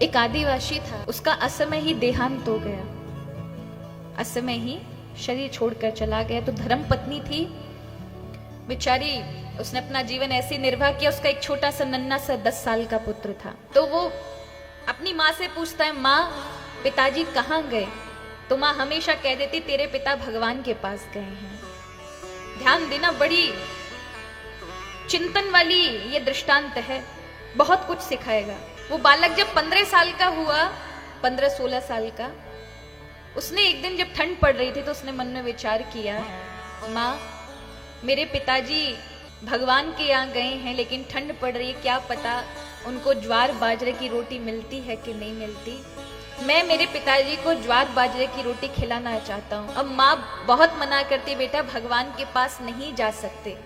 एक आदिवासी था, उसका असमय ही देहांत हो गया, असमय ही शरीर छोड़कर चला गया। तो धर्म पत्नी थी बेचारी, उसने अपना जीवन ऐसे निर्वाह किया। उसका एक छोटा सा नन्हा सा 10 साल का पुत्र था। तो वो अपनी माँ से पूछता है, माँ पिताजी कहाँ गए? तो माँ हमेशा कह देती, तेरे पिता भगवान के पास गए हैं। ध्यान देना, बड़ी चिंतन वाली ये दृष्टांत है, बहुत कुछ सिखाएगा। वो बालक जब 15 साल का हुआ, 15-16 साल का, उसने एक दिन जब ठंड पड़ रही थी तो उसने मन में विचार किया, माँ मेरे पिताजी भगवान के यहाँ गए हैं, लेकिन ठंड पड़ रही है, क्या पता उनको ज्वार बाजरे की रोटी मिलती है कि नहीं मिलती। मैं मेरे पिताजी को ज्वार बाजरे की रोटी खिलाना चाहता हूँ। अब माँ बहुत मना करती, बेटा भगवान के पास नहीं जा सकते,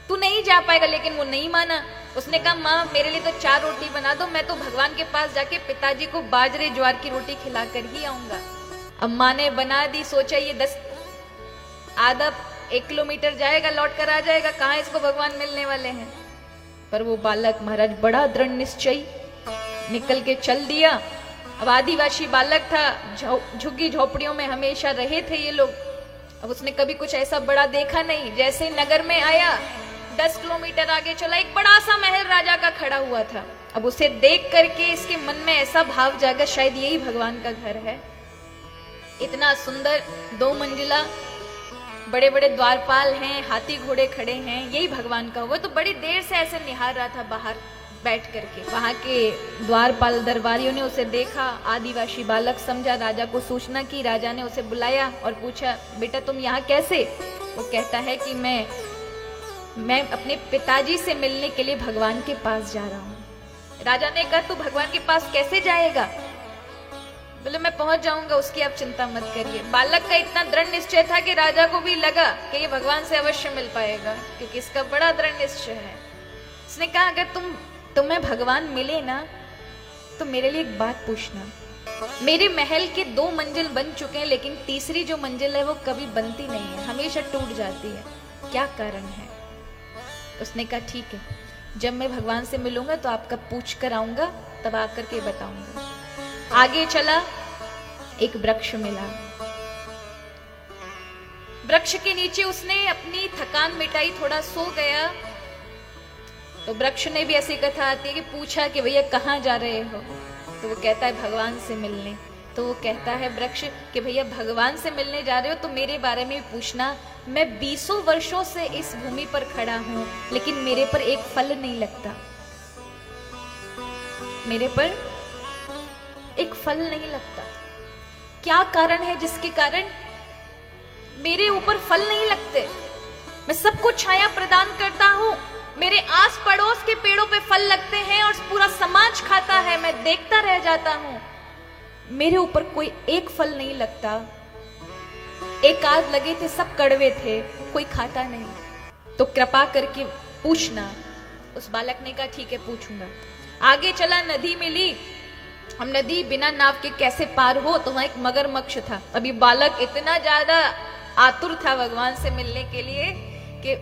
तू नहीं जा पाएगा। लेकिन वो नहीं माना। उसने कहा, माँ मेरे लिए तो 4 रोटी बना दो, मैं तो भगवान के पास जाके पिताजी को बाजरे ज्वार की रोटी खिला कर ही आऊंगा। अब माँ ने बना दी। सोचा ये आधा 1 किलोमीटर जाएगा, लौट कर आ जाएगा, कहाँ इसको भगवान मिलने वाले हैं। पर वो बालक महाराज बड़ा दृढ़ निश्चयी, निकल के चल दिया। अब आदिवासी बालक था, झुग्गी झोपड़ियों में हमेशा रहे थे ये लोग। अब उसने कभी कुछ ऐसा बड़ा देखा नहीं। जैसे नगर में आया, 10 किलोमीटर आगे चला, एक बड़ा सा महल राजा का खड़ा हुआ था। अब उसे देख करके इसके मन में ऐसा भाव जागा, शायद यही भगवान का घर है। इतना सुंदर 2 मंजिला, बड़े बड़े द्वारपाल हैं, हाथी घोड़े खड़े हैं, यही भगवान का होगा। तो बड़ी देर से ऐसे निहार रहा था बाहर बैठ करके। वहां के द्वारपाल दरबारियों ने उसे देखा। आदिवासी बालक समझा, राजा को सूचना की। राजा ने उसे बुलाया और पूछा, बेटा तुम यहाँ कैसे? वो कहता है कि मैं अपने पिताजी से मिलने के लिए भगवान के पास जा रहा हूँ। राजा ने कहा, तू भगवान के पास कैसे जाएगा? बोले, मैं पहुंच जाऊंगा, उसकी आप चिंता मत करिए। बालक का इतना दृढ़ निश्चय था कि राजा को भी लगा कि ये भगवान से अवश्य मिल पाएगा, क्योंकि इसका बड़ा दृढ़ निश्चय है। उसने कहा, अगर तुम्हें भगवान मिले ना तो मेरे लिए एक बात पूछना। मेरे महल के 2 मंजिल बन चुके हैं, लेकिन तीसरी जो मंजिल है वो कभी बनती नहीं है, हमेशा टूट जाती है, क्या कारण है? उसने कहा, ठीक है, जब मैं भगवान से मिलूंगा तो आपका पूछ कर आऊंगा, तब आकर के बताऊंगा। आगे चला, एक वृक्ष मिला। वृक्ष के नीचे उसने अपनी थकान मिटाई, थोड़ा सो गया। तो वृक्ष ने भी ऐसी कथा आती है कि पूछा कि भैया कहाँ जा रहे हो? तो वो कहता है भगवान से मिलने। तो वो कहता है वृक्ष कि भैया भगवान से मिलने जा रहे हो तो मेरे बारे में पूछना। मैं 20 वर्षों से इस भूमि पर खड़ा हूं, लेकिन मेरे पर एक फल नहीं लगता, मेरे पर एक फल नहीं लगता। क्या कारण है जिसके कारण मेरे ऊपर फल नहीं लगते? मैं सबको छाया प्रदान करता हूं, मेरे आस पड़ोस के पेड़ों पे फल लगते हैं और पूरा समाज खाता है, मैं देखता रह जाता हूं, मेरे ऊपर कोई एक फल नहीं लगता। एक आध लगे थे, सब कड़वे थे, कोई खाता नहीं, तो कृपा करके पूछना। उस बालक ने कहा, ठीक है पूछूंगा। आगे चला, नदी मिली। हम नदी बिना नाव के कैसे पार हो? तो वहां एक मगरमच्छ था। अभी बालक इतना ज्यादा आतुर था भगवान से मिलने के लिए कि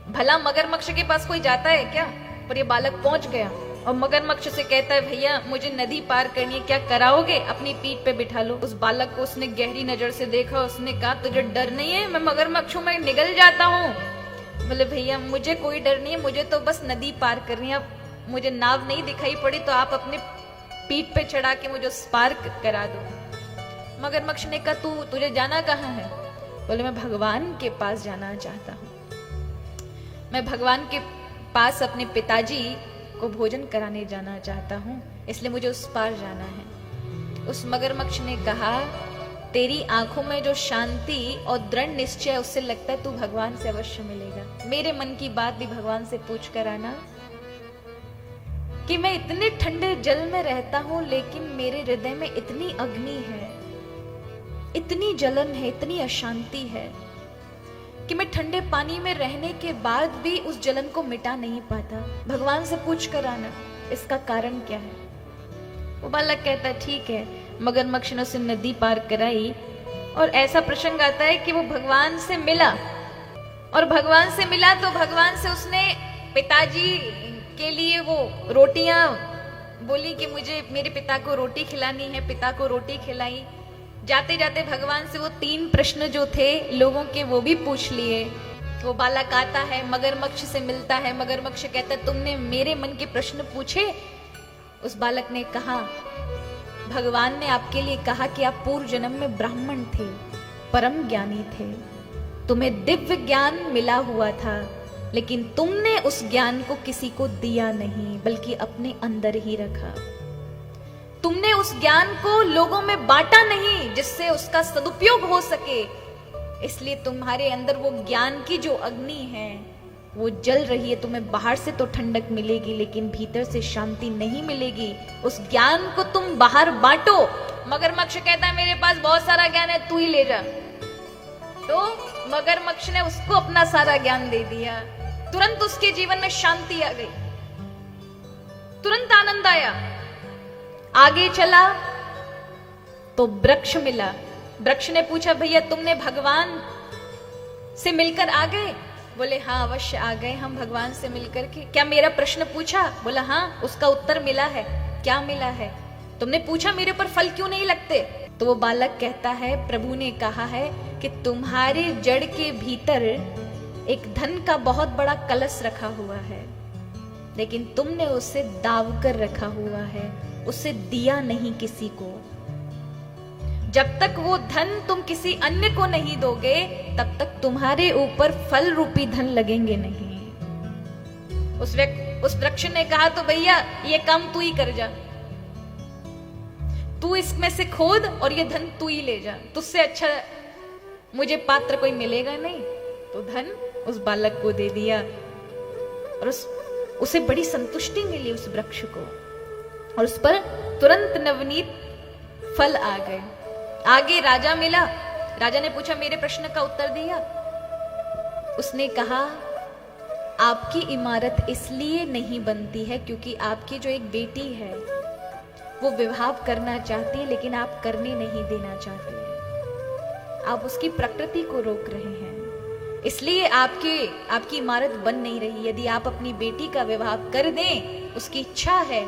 भला मगरमच्छ के पास कोई जाता है क्या? पर ये बालक पहुंच गया और मगरमच्छ से कहता है, भैया मुझे नदी पार करनी है, क्या कराओगे? अपनी पीठ पे बिठा लो। उस बालक को उसने गहरी नजर से देखा। उसने कहा, तुझे डर नहीं है? मैं मगरमच्छ हूं, मैं निगल जाता हूँ। बोले, भैया मुझे कोई डर नहीं है, मुझे तो बस नदी पार करनी है। अब मुझे नाव नहीं दिखाई पड़ी तो आप अपने पीठ पे चढ़ा के मुझे उस पार करा दो। मगरमच्छ ने कहा, तुझे जाना कहाँ है? बोले, मैं भगवान के पास जाना चाहता हूँ, मैं भगवान के पास अपने पिताजी को भोजन कराने जाना चाहता हूँ, इसलिए मुझे उस पार जाना है। उस मगरमच्छ ने कहा, तेरी आंखों में जो शांति और दृढ़ निश्चय है, उससे लगता है तू भगवान से अवश्य मिलेगा। मेरे मन की बात भी भगवान से पूछ कर आना कि मैं इतने ठंडे जल में रहता हूं, लेकिन मेरे हृदय में इतनी अग्नि है, इतनी जलन है, इतनी अशांति है कि मैं ठंडे पानी में रहने के बाद भी उस जलन को मिटा नहीं पाता। भगवान से पूछ कर आना, इसका कारण क्या है? वो बालक कहता है, ठीक है। मगरमच्छ ने उसे नदी पार कराई और ऐसा प्रसंग आता है कि वो भगवान से मिला, और भगवान से मिला तो भगवान से उसने पिताजी के लिए वो रोटियां बोली कि मुझे मेरे पिता को रोटी खिलानी है, पिता को रोटी खिलाई। जाते जाते भगवान से वो 3 प्रश्न जो थे लोगों के वो भी पूछ लिए। वो बालक आता है, मगरमच्छ से मिलता है। मगरमच्छ कहता है तुमने मेरे मन के प्रश्न पूछे? उस बालक ने कहा भगवान ने आपके लिए कहा कि आप पूर्व जन्म में ब्राह्मण थे, परम ज्ञानी थे, तुम्हें दिव्य ज्ञान मिला हुआ था, लेकिन तुमने उस ज्ञान को किसी को दिया नहीं बल्कि अपने अंदर ही रखा। तुमने उस ज्ञान को लोगों में बांटा नहीं जिससे उसका सदुपयोग हो सके। इसलिए तुम्हारे अंदर वो ज्ञान की जो अग्नि है वो जल रही है। तुम्हें बाहर से तो ठंडक मिलेगी लेकिन भीतर से शांति नहीं मिलेगी। उस ज्ञान को तुम बाहर बांटो। मगरमच्छ कहता है मेरे पास बहुत सारा ज्ञान है, तू ही ले जा। तो मगरमच्छ ने उसको अपना सारा ज्ञान दे दिया। तुरंत उसके जीवन में शांति आ गई, तुरंत आनंद आया। आगे चला तो वृक्ष मिला। वृक्ष ने पूछा भैया तुमने भगवान से मिलकर आ गए? बोले हाँ अवश्य आ गए हम भगवान से मिलकर के। क्या मेरा प्रश्न पूछा? बोला हाँ, उसका उत्तर मिला है। क्या मिला है? तुमने पूछा मेरे पर फल क्यों नहीं लगते? तो वो बालक कहता है प्रभु ने कहा है कि तुम्हारे जड़ के भीतर एक धन का बहुत बड़ा कलश रखा हुआ है, लेकिन तुमने उसे दाव कर रखा हुआ है, उसे दिया नहीं किसी को। जब तक वो धन तुम किसी अन्य को नहीं दोगे तब तक तुम्हारे ऊपर फल रूपी धन लगेंगे नहीं। उस वृक्ष ने कहा तो भैया ये काम तू ही कर जा, तू इसमें से खोद और ये धन तू ही ले जा, तुझसे अच्छा मुझे पात्र कोई मिलेगा नहीं। तो धन उस बालक को दे दिया और उसे बड़ी संतुष्टि मिली उस वृक्ष को, और उस पर तुरंत नवनीत फल आ गए। आगे राजा मिला। राजा ने पूछा मेरे प्रश्न का उत्तर दिया? उसने कहा आपकी इमारत इसलिए नहीं बनती है क्योंकि आपकी जो एक बेटी है वो विवाह करना चाहती है, लेकिन आप करने नहीं देना चाहते हैं। आप उसकी प्रकृति को रोक रहे हैं, इसलिए आपकी इमारत बन नहीं रही। यदि आप अपनी बेटी का विवाह कर दें, उसकी इच्छा है,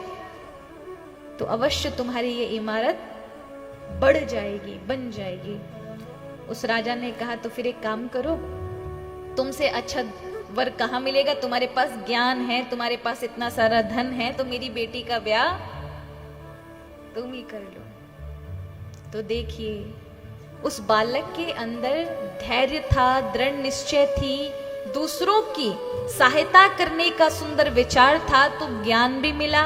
तो अवश्य तुम्हारी ये इमारत बढ़ जाएगी, बन जाएगी। उस राजा ने कहा तो फिर एक काम करो, तुमसे अच्छा वर कहाँ मिलेगा? तुम्हारे पास ज्ञान है, तुम्हारे पास इतना सारा धन है, तो मेरी बेटी का ब्याह तुम ही कर लो। तो देखिए उस बालक के अंदर धैर्य था, दृढ़ निश्चय थी, दूसरों की सहायता करने का सुंदर विचार था। तो ज्ञान भी मिला,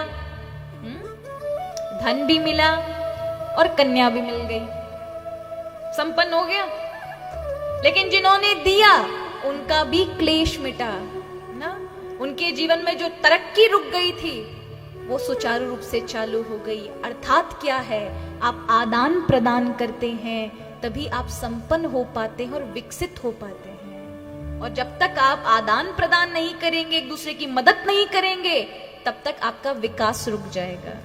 धन भी मिला और कन्या भी मिल गई, संपन्न हो गया। लेकिन जिन्होंने दिया उनका भी क्लेश मिटा ना। उनके जीवन में जो तरक्की रुक गई थी वो सुचारू रूप से चालू हो गई। अर्थात क्या है, आप आदान प्रदान करते हैं तभी आप संपन्न हो पाते हैं और विकसित हो पाते हैं। और जब तक आप आदान प्रदान नहीं करेंगे, एक दूसरे की मदद नहीं करेंगे, तब तक आपका विकास रुक जाएगा,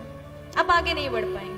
आप आगे नहीं बढ़ पाएंगे।